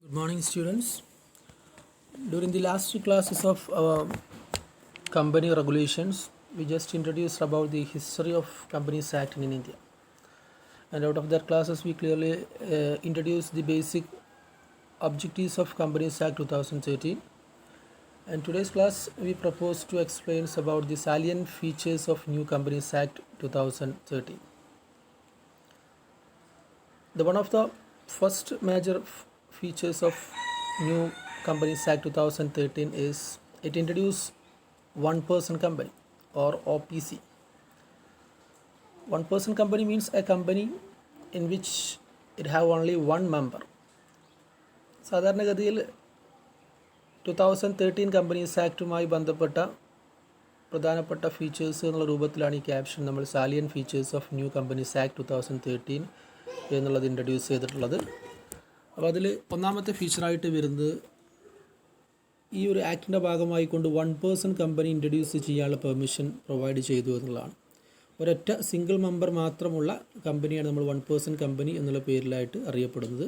Good morning, students. During the last two classes of our company regulations, we just introduced about the history of Companies Act in India. And out of that classes, we clearly introduced the basic objectives of Companies Act 2013. And today's class, we propose to explain about the salient features of New Companies Act 2013. One of the first major features of New Companies Act 2013 is it introduced one person company or OPC. One person company means a company in which it have only one member. സാധാരണഗതിയിൽ 2013 companies ആക്റ്റുമായി ബന്ധപ്പെട്ട പ്രധാനപ്പെട്ട features എന്നുള്ള രൂപത്തിലാണ് ഈ caption നമ്മൾ salient features of new companies act 2013 എന്നുള്ളത് introduce ചെയ്തിട്ടുള്ളത്. അപ്പോൾ അതിൽ ഒന്നാമത്തെ ഫീച്ചറായിട്ട് വരുന്നത് ഈ ഒരു ആക്ടിൻ്റെ ഭാഗമായി കൊണ്ട് വൺ പേഴ്സൺ കമ്പനി ഇൻട്രൊഡ്യൂസ് ചെയ്യാനുള്ള പെർമിഷൻ പ്രൊവൈഡ് ചെയ്തു എന്നുള്ളതാണ്. ഒരൊറ്റ സിംഗിൾ മെമ്പർ മാത്രമുള്ള കമ്പനിയാണ് നമ്മൾ വൺ പേഴ്സൺ കമ്പനി എന്നുള്ള പേരിലായിട്ട് അറിയപ്പെടുന്നത്.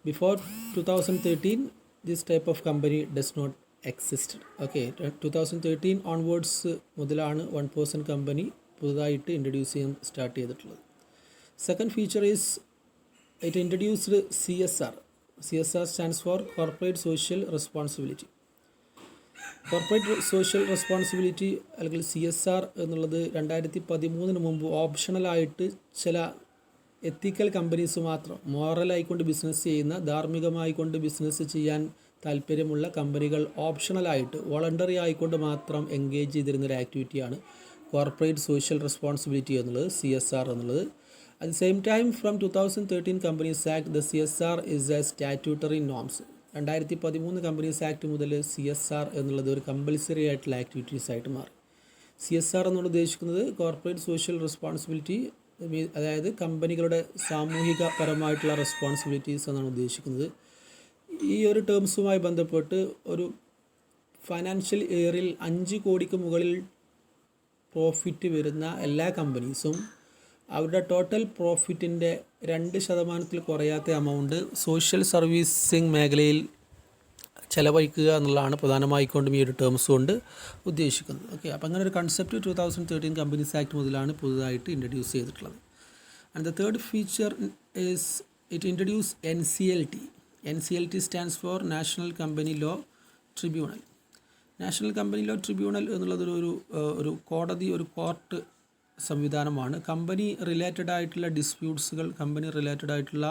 Before 2013 this type of company does not exist. Okay, 2013 onwards മുതലാണ് വൺ പേഴ്സൺ കമ്പനി പുതുതായിട്ട് ഇൻട്രൊഡ്യൂസ് ചെയ്യാൻ സ്റ്റാർട്ട് ചെയ്തിട്ടുള്ളത്. Second feature is it introduced CSR. CSR stands for corporate social responsibility. Corporate social responsibility അല്ലെങ്കിൽ CSR എന്നുള്ളത് 2013 മുമ്പ് ഓപ്ഷണലായിട്ട് ചില എത്തിക്കൽ companies മാത്രം മോറലായിക്കൊണ്ട് business ചെയ്യുന്ന ധാർമ്മികമായിക്കൊണ്ട് ബിസിനസ് ചെയ്യാൻ താല്പര്യമുള്ള കമ്പനികൾ ഓപ്ഷണലായിട്ട് വോളണ്ടറി ആയിക്കൊണ്ട് മാത്രം എൻഗേജ് ചെയ്തിരുന്നൊരു ആക്ടിവിറ്റിയാണ് കോർപ്പറേറ്റ് സോഷ്യൽ റെസ്പോൺസിബിലിറ്റി എന്നുള്ളത്, CSR എന്നുള്ളത്. At the same time from 2013 companies act the CSR is A statutory norms. 2013 companies act മുതൽ CSR എന്നുള്ളത് ഒരു കമ്പൽസറി ആയിട്ടുള്ള ആക്ടിവിറ്റീസ് ആയിട്ട് മാറി. CSR എന്നുള്ളത് ഉദ്ദേശിക്കുന്നത് കോർപ്പറേറ്റ് സോഷ്യൽ റെസ്പോൺസിബിലിറ്റി, അതായത് കമ്പനികളുടെ സാമൂഹികപരമായിട്ടുള്ള റെസ്പോൺസിബിലിറ്റീസ് എന്നാണ് ഉദ്ദേശിക്കുന്നത്. ഈ ഒരു ടേംസുമായി ബന്ധപ്പെട്ട് ഒരു ഫൈനാൻഷ്യൽ ഇയറിൽ 5 കോടിക്ക് മുകളിൽ പ്രോഫിറ്റ് വരുന്ന എല്ലാ കമ്പനീസും അവരുടെ ടോട്ടൽ പ്രോഫിറ്റിൻ്റെ 2% കുറയാത്ത എമൗണ്ട് സോഷ്യൽ സർവീസിങ് മേഖലയിൽ ചെലവഴിക്കുക എന്നുള്ളതാണ് പ്രധാനമായിക്കൊണ്ടും ഈ ഒരു ടേംസ് കൊണ്ട് ഉദ്ദേശിക്കുന്നത്. ഓക്കെ, അപ്പോൾ അങ്ങനെ ഒരു കൺസെപ്റ്റ് 2013 കമ്പനീസ് ആക്ട് മുതലാണ് പുതുതായിട്ട് ഇൻട്രൊഡ്യൂസ് ചെയ്തിട്ടുള്ളത്. And the third feature is it introduce NCLT. NCLT stands for national company law tribunal. National company law tribunal എന്നുള്ളത് ഒരു കോടതി, ഒരു കോർട്ട് സംവിധാനമാണ്. കമ്പനി റിലേറ്റഡ് ആയിട്ടുള്ള ഡിസ്പ്യൂട്ട്സുകൾ, കമ്പനി റിലേറ്റഡ് ആയിട്ടുള്ള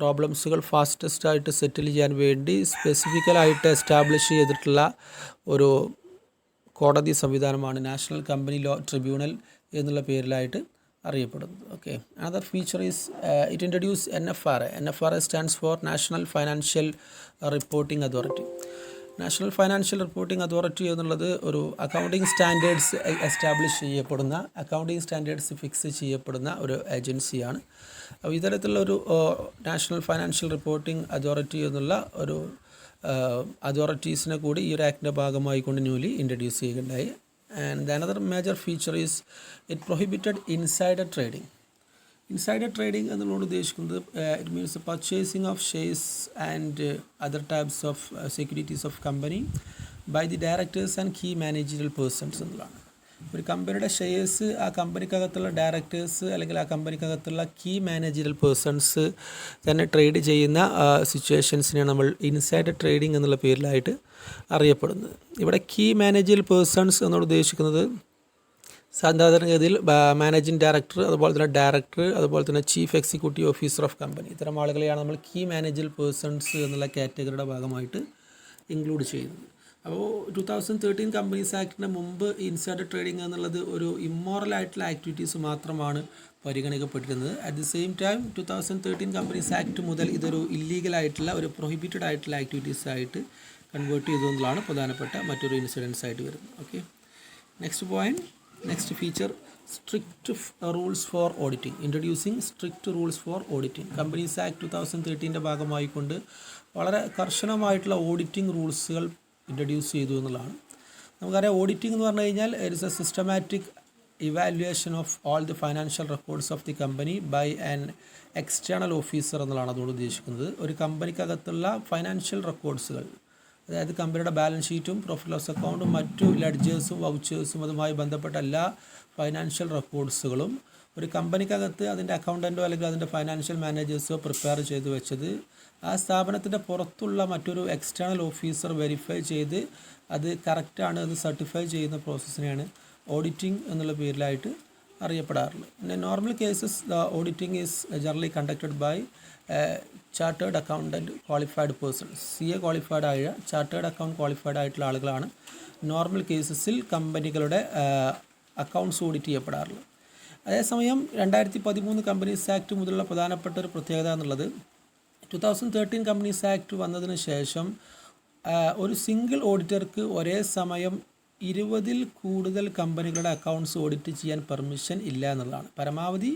പ്രോബ്ലംസുകൾ ഫാസ്റ്റസ്റ്റ് ആയിട്ട് സെറ്റിൽ ചെയ്യാൻ വേണ്ടി സ്പെസിഫിക്കലായിട്ട് എസ്റ്റാബ്ലിഷ് ചെയ്തിട്ടുള്ള ഒരു കോടതി സംവിധാനമാണ് നാഷണൽ കമ്പനി ലോ ട്രിബ്യൂണൽ എന്നുള്ള പേരിലായിട്ട് അറിയപ്പെടുന്നത്. Okay, another feature is it introduce NFRA. NFRA stands for national financial reporting authority. National financial reporting authority എന്നുള്ളത് ഒരു അക്കൗണ്ടിങ് സ്റ്റാൻഡേർഡ്സ് എസ്റ്റാബ്ലിഷ് ചെയ്യപ്പെടുന്ന, അക്കൗണ്ടിങ് സ്റ്റാൻഡേർഡ്സ് ഫിക്സ് ചെയ്യപ്പെടുന്ന ഒരു ഏജൻസിയാണ്. അപ്പോൾ ഇത്തരത്തിലുള്ള ഒരു നാഷണൽ ഫൈനാൻഷ്യൽ റിപ്പോർട്ടിംഗ് അതോറിറ്റി എന്നുള്ള ഒരു അതോറിറ്റീസിനെ കൂടി ഈ ഒരു ആക്ടിൻ്റെ ഭാഗമായി കൊണ്ട് ന്യൂലി ഇൻട്രൊഡ്യൂസ് ചെയ്യുകയുണ്ടായി. And the another major feature is it prohibited insider trading. Insider trading എന്നുള്ളത് ഉദ്ദേശിക്കുന്നത് it means purchasing of shares and other types of securities of company by the directors and key managerial persons എന്നുള്ളതാണ്. ഒരു കമ്പനിയുടെ shares ആ കമ്പനിക്കകത്തുള്ള directors അല്ലെങ്കിൽ ആ കമ്പനിക്കകത്തുള്ള കീ മാനേജറൽ പേഴ്സൺസ് തന്നെ ട്രേഡ് ചെയ്യുന്ന സിറ്റുവേഷൻസിനെയാണ് നമ്മൾ ഇൻസൈഡർ ട്രേഡിംഗ് എന്നുള്ള പേരിലായിട്ട് അറിയപ്പെടുന്നത്. ഇവിടെ കീ മാനേജറൽ പേഴ്സൺസ് എന്നോട് ഉദ്ദേശിക്കുന്നത് സാധാരണഗതിയിൽ മാനേജിംഗ് ഡയറക്ടർ, അതുപോലെ തന്നെ ഡയറക്ടർ, അതുപോലെ തന്നെ chief executive officer of company, ഇത്തരം ആളുകളെയാണ് നമ്മൾ കീ മാനേജറൽ പേഴ്സൺസ് എന്നുള്ള കാറ്റഗറിയുടെ ഭാഗമായിട്ട് ഇൻക്ലൂഡ് ചെയ്യുന്നത്. അപ്പോൾ 2013 കമ്പനീസ് ആക്ടിന് മുമ്പ് ഇൻസൈഡർ ട്രേഡിംഗ് എന്നുള്ളത് ഒരു ഇമ്മോറൽ ആയിട്ടുള്ള ആക്ടിവിറ്റീസ് മാത്രമാണ് പരിഗണിക്കപ്പെട്ടിരുന്നത്. At the same time 2013 companies act മുതൽ ഇതൊരു ഇല്ലീഗൽ ആയിട്ടുള്ള, ഒരു പ്രൊഹിബിറ്റഡ് ആയിട്ടുള്ള ആക്ടിവിറ്റീസ് ആയിട്ട് കൺവേർട്ട് ചെയ്തു എന്നുള്ളതാണ് പ്രധാനപ്പെട്ട മറ്റൊരു ഇൻസിഡൻസ് ആയിട്ട് വരുന്നത്. Okay, next point, next feature strict rules for auditing. Introducing strict rules for auditing. Companies act 2013 ഭാഗമായിക്കൊണ്ട് വളരെ കർശനമായിട്ടുള്ള ഓഡിറ്റിംഗ് റൂൾസുകൾ ഇൻട്രൊഡ്യൂസ് ചെയ്തു എന്നുള്ളതാണ്. നമുക്കറിയാം, ഓഡിറ്റിംഗ് എന്ന് പറഞ്ഞു കഴിഞ്ഞാൽ it's a systematic evaluation of all the financial records of the company by an external officer എന്നുള്ളതാണ് അതുകൊണ്ട് ഉദ്ദേശിക്കുന്നത്. ഒരു കമ്പനിക്കകത്തുള്ള ഫൈനാൻഷ്യൽ റെക്കോർഡ്സുകൾ, അതായത് കമ്പനിയുടെ ബാലൻസ് ഷീറ്റും പ്രോഫിറ്റ് ലോസ് അക്കൗണ്ടും മറ്റു ലെഡ്ജേഴ്സും വൗച്ചേഴ്സും അതുമായി ബന്ധപ്പെട്ട എല്ലാ ഫൈനാൻഷ്യൽ റെക്കോർഡ്സുകളും ഒരു കമ്പനിക്കകത്ത് അതിൻ്റെ അക്കൗണ്ടൻറ്റോ അല്ലെങ്കിൽ അതിൻ്റെ ഫൈനാൻഷ്യൽ മാനേജേഴ്സോ പ്രിപ്പയർ ചെയ്ത് വെച്ചത് ആ സ്ഥാപനത്തിൻ്റെ പുറത്തുള്ള മറ്റൊരു എക്സ്റ്റേണൽ ഓഫീസർ വെരിഫൈ ചെയ്ത് അത് കറക്റ്റാണ് എന്ന് സർട്ടിഫൈ ചെയ്യുന്ന പ്രോസസ്സിനെയാണ് ഓഡിറ്റിംഗ് എന്നുള്ള പേരിലായിട്ട് അറിയപ്പെടാറുള്ളത്. പിന്നെ normal cases the auditing is generally conducted by chartered accountant qualified persons. CA qualified ആയ ചാർട്ടേഡ് അക്കൗണ്ട് ക്വാളിഫൈഡ് ആയിട്ടുള്ള ആളുകളാണ് നോർമൽ കേസസിൽ കമ്പനികളുടെ അക്കൗണ്ട്സ് ഓഡിറ്റ് ചെയ്യപ്പെടാറുള്ളത്. അതേസമയം 2013 കമ്പനീസ് ആക്ട് മുതലുള്ള പ്രധാനപ്പെട്ട ഒരു പ്രത്യേകത എന്നുള്ളത് 2013 കമ്പനീസ് ആക്ട് വന്നതിന് ശേഷം ഒരു സിംഗിൾ ഓഡിറ്റർക്ക് ഒരേ സമയം 20-ൽ കൂടുതൽ കമ്പനികളുടെ അക്കൗണ്ട്സ് ഓഡിറ്റ് ചെയ്യാൻ പെർമിഷൻ ഇല്ല എന്നുള്ളതാണ്. പരമാവധി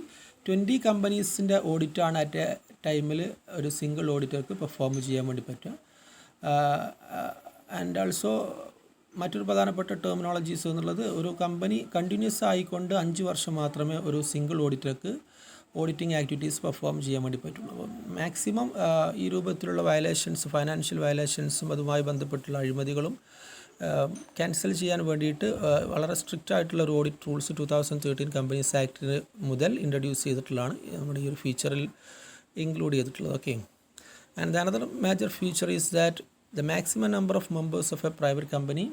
20 കമ്പനീസിൻ്റെ ഓഡിറ്റാണ് അറ്റ് എ ടൈമിൽ ഒരു സിംഗിൾ ഓഡിറ്റർക്ക് പെർഫോം ചെയ്യാൻ വേണ്ടി പറ്റുക. ആൻഡ് ആൾസോ മറ്റൊരു പ്രധാനപ്പെട്ട ടെർമിനോളജീസ് എന്നുള്ളത് ഒരു കമ്പനി കണ്ടിന്യൂസ് ആയിക്കൊണ്ട് 5 വർഷം മാത്രമേ ഒരു സിംഗിൾ ഓഡിറ്റർക്ക് ഓഡിറ്റിംഗ് ആക്ടിവിറ്റീസ് പെർഫോം ചെയ്യാൻ വേണ്ടി പറ്റുള്ളൂ. അപ്പോൾ മാക്സിമം ഈ രൂപത്തിലുള്ള വയലേഷൻസ്, ഫൈനാൻഷ്യൽ വയലേഷൻസും അതുമായി ബന്ധപ്പെട്ടുള്ള അഴിമതികളും ക്യാൻസൽ ചെയ്യാൻ വേണ്ടിയിട്ട് വളരെ സ്ട്രിക്റ്റ് ആയിട്ടുള്ള ഒരു ഓഡിറ്റ് റൂൾസ് 2013 കമ്പനീസ് ആക്ടിന് മുതൽ ഇൻട്രൊഡ്യൂസ് ചെയ്തിട്ടുള്ളതാണ് നമ്മുടെ ഈ ഒരു ഫീച്ചറിൽ ഇൻക്ലൂഡ് ചെയ്തിട്ടുള്ളത്. Okay, and the another major feature is that the maximum number of members of a private company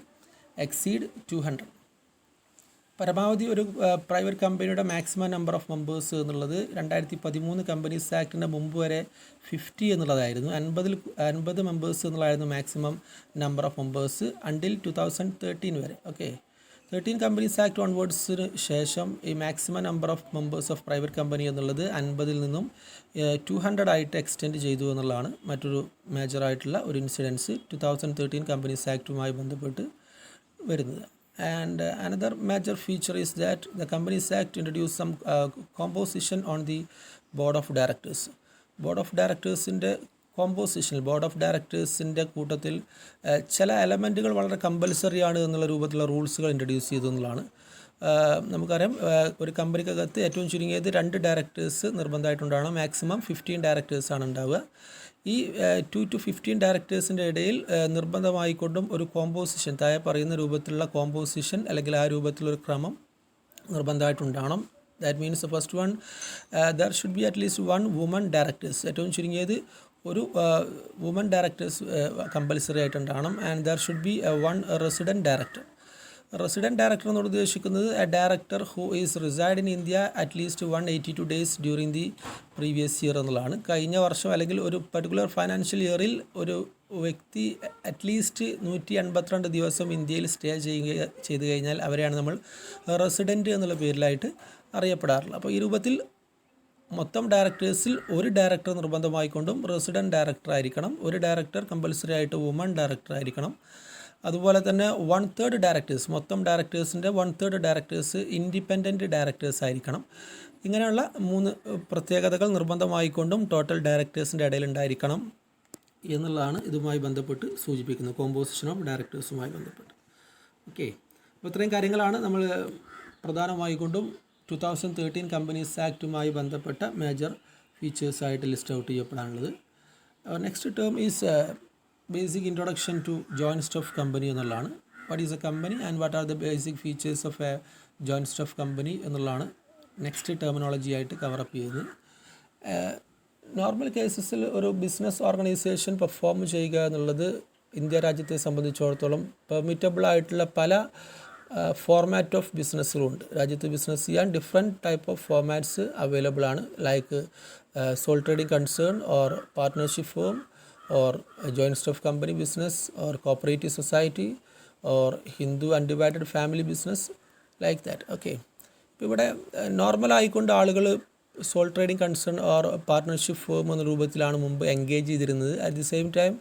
exceed 200. പരമാവധി ഒരു പ്രൈവറ്റ് കമ്പനിയുടെ മാക്സിമം നമ്പർ ഓഫ് മെമ്പേഴ്സ് എന്നുള്ളത് 2013 കമ്പനീസ് ആക്ടിൻ്റെ മുമ്പ് വരെ 50 എന്നുള്ളതായിരുന്നു. 50 മെമ്പേഴ്സ് എന്നുള്ളതായിരുന്നു maximum number of members until 2013 വരെ. ഓക്കെ, 13 കമ്പനീസ് ആക്ട് ഓൺവേർഡ്സിന് ശേഷം ഈ maximum number of members of private company എന്നുള്ളത് 50-ൽ നിന്നും 200 ആയിട്ട് എക്സ്റ്റെൻഡ് ചെയ്തു എന്നുള്ളതാണ് മറ്റൊരു മേജറായിട്ടുള്ള ഒരു ഇൻസിഡൻസ് 2013 കമ്പനീസ് ആക്ടുമായി ബന്ധപ്പെട്ട് വരുന്നത്. And another major feature is that the Companies Act introduced some composition on the board of directors. Board of directors-ൻ്റെ കോമ്പോസിഷൻ, ബോർഡ് ഓഫ് ഡയറക്ടേഴ്സിൻ്റെ കൂട്ടത്തിൽ ചില എലമെൻറ്റുകൾ വളരെ കമ്പൽസറി ആണ് എന്നുള്ള രൂപത്തിലുള്ള റൂൾസുകൾ ഇൻട്രൊഡ്യൂസ് ചെയ്തു എന്നുള്ളതാണ്. നമുക്കറിയാം ഒരു കമ്പനിക്കകത്ത് ഏറ്റവും ചുരുങ്ങിയത് 2 ഡയറക്ടേഴ്സ് നിർബന്ധമായിട്ടുണ്ടാകണം. മാക്സിമം 15 ഡയറക്ടേഴ്സാണ് ഉണ്ടാവുക. ഈ 2 to 15 ഡയറക്ടേഴ്സിൻ്റെ ഇടയിൽ നിർബന്ധമായിക്കൊണ്ടും ഒരു കോമ്പോസിഷൻ, താഴെ പറയുന്ന രൂപത്തിലുള്ള കോമ്പോസിഷൻ അല്ലെങ്കിൽ ആ രൂപത്തിലൊരു ക്രമം നിർബന്ധമായിട്ടുണ്ടാകണം. That means first one there should be at least 1 woman directors, ഏറ്റവും ചുരുങ്ങിയത് ഒരു വുമൺ ഡയറക്ടേഴ്സ് കമ്പൽസറി ആയിട്ടുണ്ടാകണം. And there should be 1 resident director. Resident director എന്നോട് ഉദ്ദേശിക്കുന്നത് a director who is reside in India at least 182 days during the previous year എന്നുള്ളതാണ്. കഴിഞ്ഞ വർഷം അല്ലെങ്കിൽ ഒരു പർട്ടിക്കുലർ ഫൈനാൻഷ്യൽ ഇയറിൽ ഒരു വ്യക്തി അറ്റ്ലീസ്റ്റ് 182 ദിവസം ഇന്ത്യയിൽ സ്റ്റേ ചെയ്ത് കഴിഞ്ഞാൽ അവരെയാണ് നമ്മൾ റെസിഡൻറ്റ് എന്നുള്ള പേരിലായിട്ട് അറിയപ്പെടാറുള്ളത്. അപ്പോൾ ഈ രൂപത്തിൽ മൊത്തം ഡയറക്ടേഴ്സിൽ ഒരു ഡയറക്ടർ നിർബന്ധമായിക്കൊണ്ടും റെസിഡൻറ്റ് ഡയറക്ടർ ആയിരിക്കണം. ഒരു ഡയറക്ടർ കമ്പൽസറി ആയിട്ട് വുമൺ ഡയറക്ടർ ആയിരിക്കണം. അതുപോലെ തന്നെ 1/3 ഡയറക്ടേഴ്സ്, മൊത്തം ഡയറക്ടേഴ്സിൻ്റെ 1/3 ഡയറക്ടേഴ്സ് ഇൻഡിപെൻഡൻറ്റ് ഡയറക്ടേഴ്സ് ആയിരിക്കണം. ഇങ്ങനെയുള്ള 3 പ്രത്യേകതകൾ നിർബന്ധമായിക്കൊണ്ടും ടോട്ടൽ ഡയറക്ടേഴ്സിൻ്റെ ഇടയിൽ ഉണ്ടായിരിക്കണം എന്നുള്ളതാണ് ഇതുമായി ബന്ധപ്പെട്ട് സൂചിപ്പിക്കുന്നത്, കോമ്പോസിഷൻ ഓഫ് ഡയറക്ടേഴ്സുമായി ബന്ധപ്പെട്ട്. ഓക്കെ, അപ്പോൾ ഇത്രയും കാര്യങ്ങളാണ് നമ്മൾ പ്രധാനമായിക്കൊണ്ടും 2013 കമ്പനീസ് ആക്റ്റുമായി ബന്ധപ്പെട്ട മേജർ ഫീച്ചേഴ്സായിട്ട് ലിസ്റ്റ് ഔട്ട് ചെയ്യപ്പെടാനുള്ളത്. Next term is basic introduction to joint stock company എന്നുള്ളതാണ്. What is a company and what are the basic features of a joint stock company എന്നുള്ളതാണ് നെക്സ്റ്റ് ടെർമിനോളജി ആയിട്ട് കവറപ്പ് ചെയ്യുന്നത്. Normal കേസസിൽ ഒരു business organisation perform ചെയ്യുക എന്നുള്ളത് India രാജ്യത്തെ സംബന്ധിച്ചിടത്തോളം പെർമിറ്റബിൾ ആയിട്ടുള്ള പല ഫോർമാറ്റ് ഓഫ് ബിസിനസ്സുകളുണ്ട്. രാജ്യത്ത് ബിസിനസ് ചെയ്യാൻ different type of formats available ആണ്. Like sole trading concern or partnership firm or a joint stock company business or cooperative society or Hindu undivided family business like that. Okay, ഇപ്പോൾ ഇവിടെ normal ആയിക്കൊണ്ട് ആളുകൾ soul trading concern or partnership firm എന്ന രൂപത്തിലാണ് മുമ്പ് engage ചെയ്തിരുന്നത്. At the same time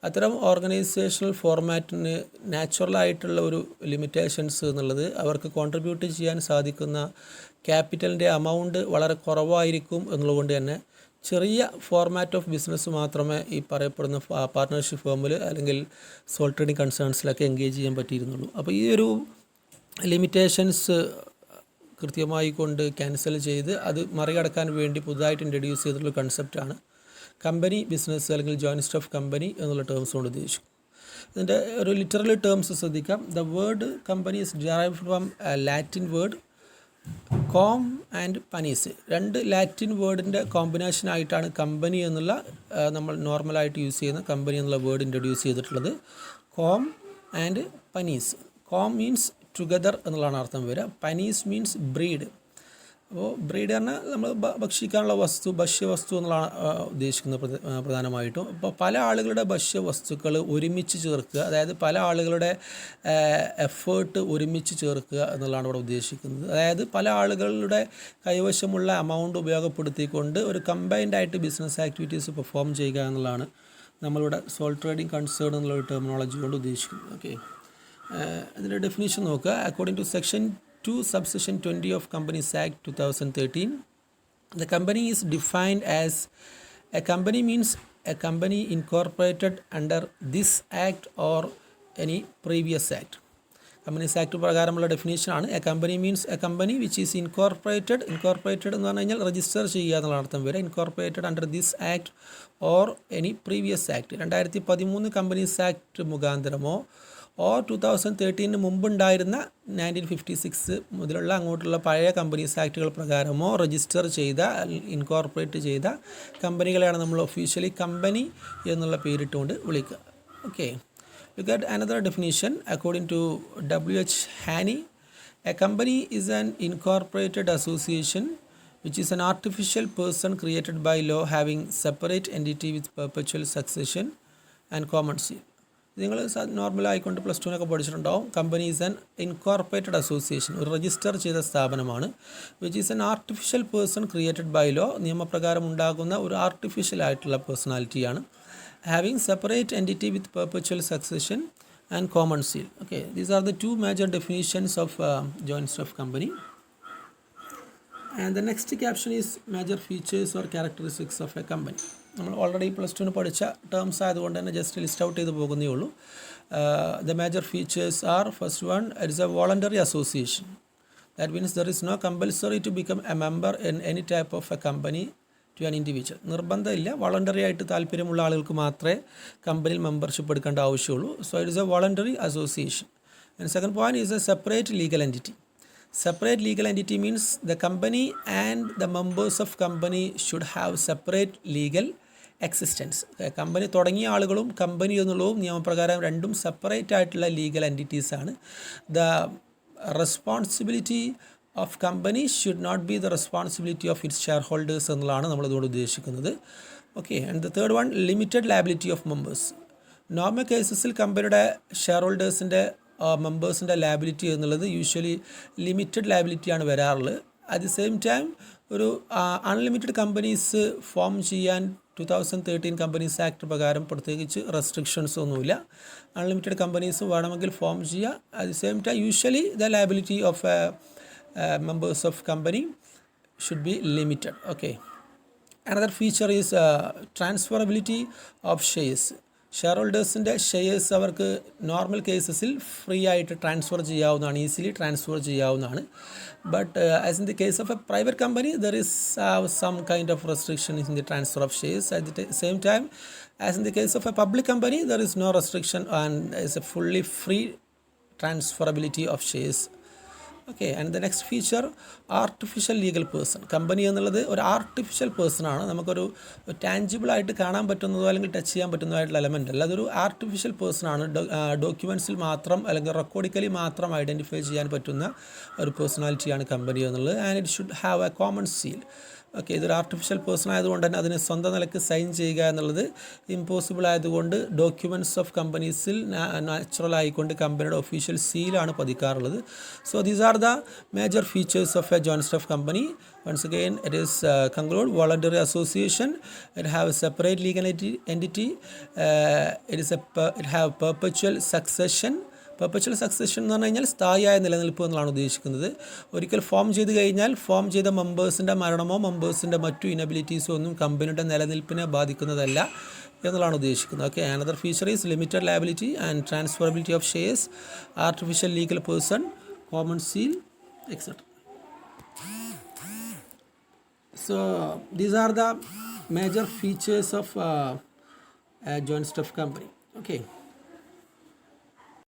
അത്തരം organisational ഫോർമാറ്റിന് നാച്ചുറലായിട്ടുള്ള ഒരു ലിമിറ്റേഷൻസ് എന്നുള്ളത് അവർക്ക് കോൺട്രിബ്യൂട്ട് ചെയ്യാൻ സാധിക്കുന്ന ക്യാപിറ്റലിൻ്റെ എമൗണ്ട് വളരെ കുറവായിരിക്കും എന്നുള്ളതുകൊണ്ട് തന്നെ ചെറിയ ഫോർമാറ്റ് ഓഫ് ബിസിനസ് മാത്രമേ ഈ പറയപ്പെടുന്ന പാർട്ട്ണർഷിപ്പ് ഫേമിൽ അല്ലെങ്കിൽ സോൾ ട്രേഡിംഗ് കൺസേൺസിലൊക്കെ എൻഗേജ് ചെയ്യാൻ പറ്റിയിരുന്നുള്ളൂ. അപ്പോൾ ഈ ഒരു ലിമിറ്റേഷൻസ് കൃത്യമായി കൊണ്ട് ക്യാൻസൽ ചെയ്ത് അത് മറികടക്കാൻ വേണ്ടി പുതുതായിട്ട് ഇൻട്രൊഡ്യൂസ് ചെയ്തിട്ടുള്ള കൺസെപ്റ്റാണ് കമ്പനി ബിസിനസ് അല്ലെങ്കിൽ ജോയിൻറ്റ് ഓഫ് കമ്പനി എന്നുള്ള ടേംസ് കൊണ്ട് ഉദ്ദേശിക്കും. ഇതിൻ്റെ ഒരു ലിറ്ററൽ ടേംസ് ശ്രദ്ധിക്കാം. The word company is derived from Latin word com and panis. രണ്ട് ലാറ്റിൻ വേർഡിൻ്റെ കോമ്പിനേഷൻ ആയിട്ടാണ് കമ്പനി എന്നുള്ള നമ്മൾ നോർമലായിട്ട് യൂസ് ചെയ്യുന്ന കമ്പനി എന്നുള്ള വേർഡ് ഇൻട്രൊഡ്യൂസ് ചെയ്തിട്ടുള്ളത്. Com and panis. Com means together എന്നുള്ളതാണ് അർത്ഥം വരിക. Panis means bread. അപ്പോൾ ബ്രീഡ് പറഞ്ഞാൽ നമ്മൾ ഭക്ഷിക്കാനുള്ള വസ്തു, ഭക്ഷ്യവസ്തു എന്നുള്ളതാണ് ഉദ്ദേശിക്കുന്നത് പ്രധാനമായിട്ടും. അപ്പോൾ പല ആളുകളുടെ ഭക്ഷ്യവസ്തുക്കൾ ഒരുമിച്ച് ചേർക്കുക, അതായത് പല ആളുകളുടെ എഫേർട്ട് ഒരുമിച്ച് ചേർക്കുക എന്നുള്ളതാണ് ഇവിടെ ഉദ്ദേശിക്കുന്നത്. അതായത് പല ആളുകളുടെ കൈവശമുള്ള എമൗണ്ട് ഉപയോഗപ്പെടുത്തിക്കൊണ്ട് ഒരു കമ്പൈൻഡ് ആയിട്ട് ബിസിനസ് ആക്ടിവിറ്റീസ് പെർഫോം ചെയ്യുക എന്നുള്ളതാണ് നമ്മളിവിടെ സോൾ ട്രേഡിംഗ് കൺസേൺ എന്നുള്ള ടെർമിനോളജി കൊണ്ട് ഉദ്ദേശിക്കുന്നത്. ഓക്കെ, അതിൻ്റെ ഡെഫിനിഷൻ നോക്കുക. According to section 2 subsection 20 of Companies Act 2013, the company is defined as a company means a company incorporated under this act or any previous act. Companies Act പ്രകാരമുള്ള definition ആണ്. A company means a company which is incorporated എന്ന് പറഞ്ഞു കഴിഞ്ഞാൽ register ചെയ്യുക എന്നുള്ള അർത്ഥം വരെ. Incorporated under this act or any previous act, 2013 companies act മുഖാന്തരമോ ഓർ 2013 മുമ്പുണ്ടായിരുന്ന 1956 മുതലുള്ള അങ്ങോട്ടുള്ള പഴയ കമ്പനീസ് ആക്ടുകൾ പ്രകാരമോ രജിസ്റ്റർ ചെയ്ത ഇൻകോർപ്പറേറ്റ് ചെയ്ത കമ്പനികളെയാണ് നമ്മൾ ഒഫീഷ്യലി കമ്പനി എന്നുള്ള പേരിട്ടുകൊണ്ട് വിളിക്കുക. Okay, look at another definition according to W.H. Haney. A company is an incorporated association which is an artificial person created by law having separate entity with perpetual succession and common seal. നിങ്ങൾ നോർമലായിക്കൊണ്ട് plus ടുവിനൊക്കെ പഠിച്ചിട്ടുണ്ടാവും. Company is an incorporated association, ഒരു register ചെയ്ത സ്ഥാപനമാണ്. Which is an artificial person created by law, നിയമപ്രകാരം ഉണ്ടാകുന്ന ഒരു ആർട്ടിഫിഷ്യൽ ആയിട്ടുള്ള പേഴ്സണാലിറ്റിയാണ്. Having separate entity with perpetual succession and common seal. Okay, these are the two major definitions of joint of company. And the next caption is major features or characteristics of a company. നമ്മൾ already plus ടുവിന് പഠിച്ച terms ആയതുകൊണ്ട് തന്നെ just list out ചെയ്ത് പോകുന്നേ ഉള്ളൂ. The major features are, first one, it is a voluntary association. That means there is no compulsory to become a member in any type of a company to an individual. നിർബന്ധമില്ല, voluntary ആയിട്ട് താല്പര്യമുള്ള ആളുകൾക്ക് മാത്രമേ കമ്പനിയിൽ membership എടുക്കേണ്ട ആവശ്യമുള്ളൂ. So it is a voluntary association. And second point is a separate legal entity. Separate legal entity means the company and the members of company should have separate legal existence. Company തുടങ്ങിയ ആളുകളും company എന്നുള്ളതും നിയമപ്രകാരം രണ്ടും separate ആയിട്ടുള്ള legal entities ആണ്. The responsibility of company should not be the responsibility of its shareholders എന്നുള്ളതാണ് നമ്മളിതുകൊണ്ട് ഉദ്ദേശിക്കുന്നത്. Okay, and the third one, limited liability of members. Normal കേസസിൽ കമ്പനിയുടെ ഷെയർ ഹോൾഡേഴ്സിൻ്റെ മെമ്പേഴ്സിൻ്റെ ലയബിലിറ്റി എന്നുള്ളത് യൂഷ്വലി ലിമിറ്റഡ് ലയബിലിറ്റിയാണ് വരാറുള്ളത്. അറ്റ് ദി സെയിം ടൈം ഒരു അൺലിമിറ്റഡ് കമ്പനീസ് ഫോം ചെയ്യാൻ 2013 കമ്പനീസ് ആക്ട് പ്രകാരം പ്രത്യേകിച്ച് റെസ്ട്രിക്ഷൻസ് ഒന്നുമില്ല. അൺലിമിറ്റഡ് കമ്പനീസ് വേണമെങ്കിൽ ഫോം ചെയ്യുക. At the same time usually the liability of members of company should be limited. Okay, another feature is transferability of shares. ഷെയർ ഹോൾഡേഴ്സിൻ്റെ shares അവർക്ക് normal കേസസിൽ ഫ്രീ ആയിട്ട് ട്രാൻസ്ഫർ ചെയ്യാവുന്നതാണ്, ഈസിലി ട്രാൻസ്ഫർ ചെയ്യാവുന്നതാണ്. But as in the case of a private company there is some kind of restriction in the transfer of shares. At the same time as in the case of a public company there is no restriction and is a fully free transferability of shares. Okay, and the next feature, artificial legal person. Company എന്നുള്ളത് ഒരു artificial പേഴ്സണാണ്, നമുക്കൊരു ടാഞ്ചിബിളായിട്ട് കാണാൻ പറ്റുന്നതോ അല്ലെങ്കിൽ touch ചെയ്യാൻ പറ്റുന്നതായിട്ടുള്ള element അല്ല. അതൊരു artificial പേഴ്സണാണ്. ഡോക്യുമെൻറ്റ്സിൽ മാത്രം അല്ലെങ്കിൽ റെക്കോർഡിക്കലി മാത്രം ഐഡൻറ്റിഫൈ ചെയ്യാൻ പറ്റുന്ന ഒരു പേഴ്സണാലിറ്റിയാണ് കമ്പനി എന്നുള്ളത്. And it should have A common seal. Okay, ഇതൊരു ആർട്ടിഫിഷ്യൽ പേഴ്സൺ ആയതുകൊണ്ട് തന്നെ അതിന് സ്വന്തം നിലയ്ക്ക് സൈൻ ചെയ്യുക എന്നുള്ളത് ഇമ്പോസിബിൾ ആയതുകൊണ്ട് ഡോക്യുമെൻറ്റ്സ് ഓഫ് കമ്പനീസിൽ നാച്ചുറൽ ആയിക്കൊണ്ട് കമ്പനിയുടെ ഒഫീഷ്യൽ സീലാണ് പതിക്കാറുള്ളത്. So these are the major features of a joint of company. Once again, it is conclude voluntary association. It have a separate legal entity. It have perpetual succession. Perpetual succession എന്ന് പറഞ്ഞു കഴിഞ്ഞാൽ സ്ഥായിയായ നിലനിൽപ്പ് എന്നുള്ളതാണ് ഉദ്ദേശിക്കുന്നത്. ഒരിക്കൽ ഫോം ചെയ്ത് കഴിഞ്ഞാൽ ഫോം ചെയ്ത മെമ്പേഴ്സിൻ്റെ മരണമോ മെമ്പേഴ്സിൻ്റെ മറ്റു ഇനബിലിറ്റീസോ ഒന്നും കമ്പനിയുടെ നിലനിൽപ്പിനെ ബാധിക്കുന്നതല്ല എന്നുള്ളതാണ് ഉദ്ദേശിക്കുന്നത്. Okay, another feature is limited liability and transferability of shares, artificial legal person, common seal, etcetera. So these are the major features of a joint stock company. Okay.